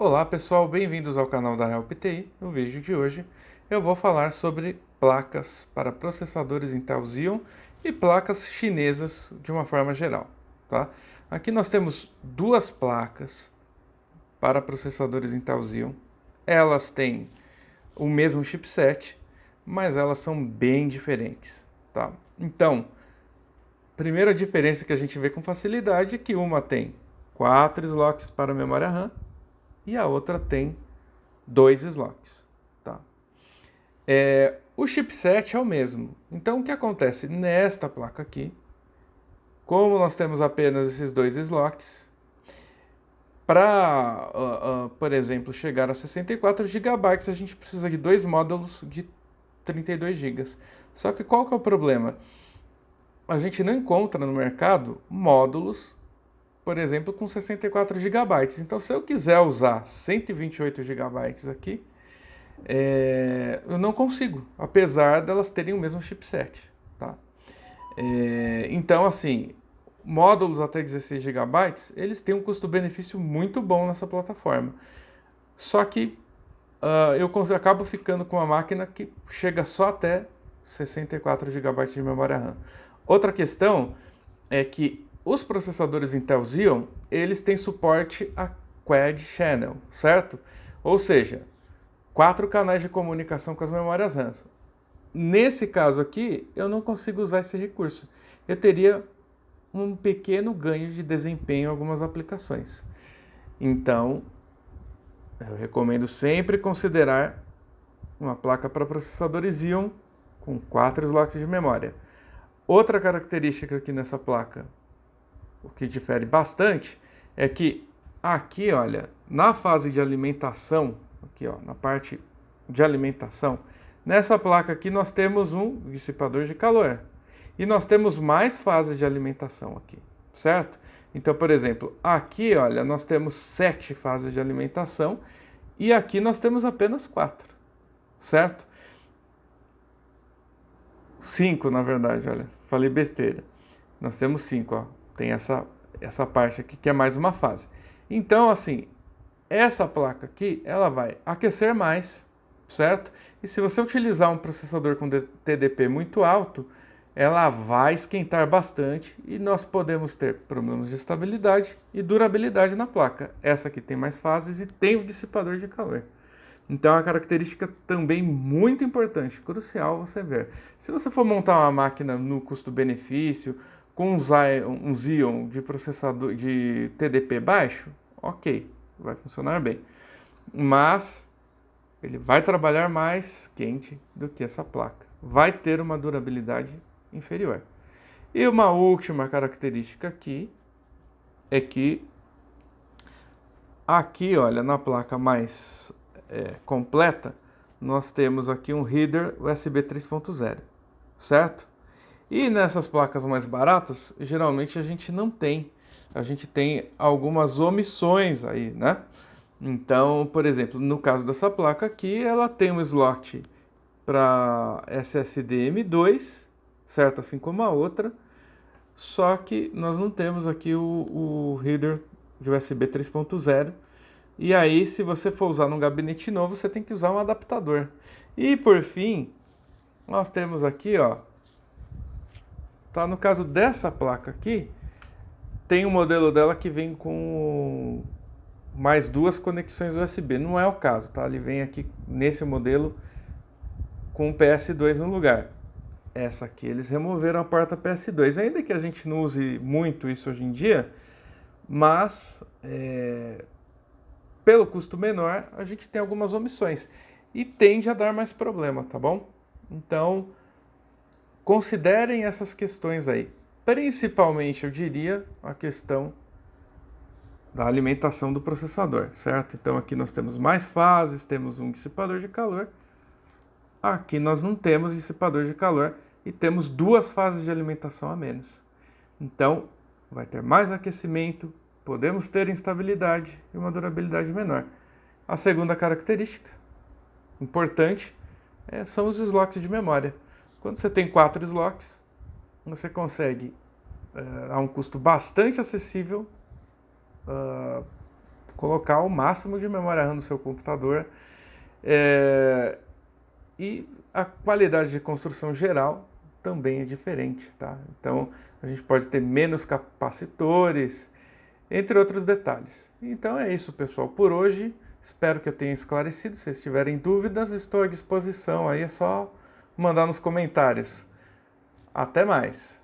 Olá pessoal, bem-vindos ao canal da Help TI. No vídeo de hoje eu vou falar sobre placas para processadores Intel Xeon e placas chinesas de uma forma geral, tá? Aqui nós temos duas placas para processadores Intel Xeon. Elas têm o mesmo chipset, mas elas são bem diferentes, tá? Então, primeira diferença que a gente vê com facilidade é que uma tem 4 slots para memória RAM e a outra tem 2 slots. Tá? O chipset é o mesmo. Então, o que acontece nesta placa aqui? Como nós temos apenas esses 2 slots, para, por exemplo, chegar a 64 GB, a gente precisa de 2 módulos de 32 GB. Só que qual que é o problema? A gente não encontra no mercado módulos, por exemplo, com 64 GB. Então, se eu quiser usar 128 GB aqui, eu não consigo, apesar delas terem o mesmo chipset. Tá? Então, assim, módulos até 16 GB, eles têm um custo-benefício muito bom nessa plataforma. Só que eu acabo ficando com uma máquina que chega só até 64 GB de memória RAM. Outra questão é que os processadores Intel Xeon, eles têm suporte a Quad Channel, certo? Ou seja, 4 canais de comunicação com as memórias RAM. Nesse caso aqui, eu não consigo usar esse recurso. Eu teria um pequeno ganho de desempenho em algumas aplicações. Então, eu recomendo sempre considerar uma placa para processadores Xeon com 4 slots de memória. Outra característica aqui nessa placa, o que difere bastante, é que aqui, olha, na fase de alimentação, aqui ó, na parte de alimentação, nessa placa aqui nós temos um dissipador de calor. E nós temos mais fases de alimentação aqui, certo? Então, por exemplo, aqui, olha, nós temos 7 fases de alimentação e aqui nós temos apenas 4, certo? 5, na verdade, olha, falei besteira. Nós temos 5, ó. Tem essa parte aqui que é mais uma fase. Então, assim, essa placa aqui, ela vai aquecer mais, certo? E se você utilizar um processador com TDP muito alto, ela vai esquentar bastante e nós podemos ter problemas de estabilidade e durabilidade na placa. Essa aqui tem mais fases e tem o dissipador de calor. Então é uma característica também muito importante, crucial você ver. Se você for montar uma máquina no custo-benefício, com um Xeon de processador de TDP baixo, ok, vai funcionar bem. Mas ele vai trabalhar mais quente do que essa placa. Vai ter uma durabilidade inferior. E uma última característica aqui é que aqui, olha, na placa mais completa, nós temos aqui um header USB 3.0, certo? E nessas placas mais baratas, geralmente a gente não tem. A gente tem algumas omissões aí, né? Então, por exemplo, no caso dessa placa aqui, ela tem um slot para SSD M2, certo? Assim como a outra. Só que nós não temos aqui o header de USB 3.0. E aí, se você for usar num gabinete novo, você tem que usar um adaptador. E por fim, nós temos aqui, ó, tá, no caso dessa placa aqui, tem um modelo dela que vem com mais 2 conexões USB. Não é o caso, tá? Ele vem aqui nesse modelo com o PS2 no lugar. Essa aqui, eles removeram a porta PS2. Ainda que a gente não use muito isso hoje em dia, mas pelo custo menor, a gente tem algumas omissões. E tende a dar mais problema, tá bom? Então, considerem essas questões aí. Principalmente, eu diria, a questão da alimentação do processador, certo? Então, aqui nós temos mais fases, temos um dissipador de calor. Aqui nós não temos dissipador de calor e temos 2 fases de alimentação a menos. Então, vai ter mais aquecimento, podemos ter instabilidade e uma durabilidade menor. A segunda característica importante são os slots de memória. Quando você tem 4 slots, você consegue, a um custo bastante acessível, colocar o máximo de memória RAM no seu computador. E a qualidade de construção geral também é diferente, tá? Então, a gente pode ter menos capacitores, entre outros detalhes. Então é isso, pessoal, por hoje. Espero que eu tenha esclarecido. Se vocês tiverem dúvidas, estou à disposição. Aí é só mandar nos comentários. Até mais!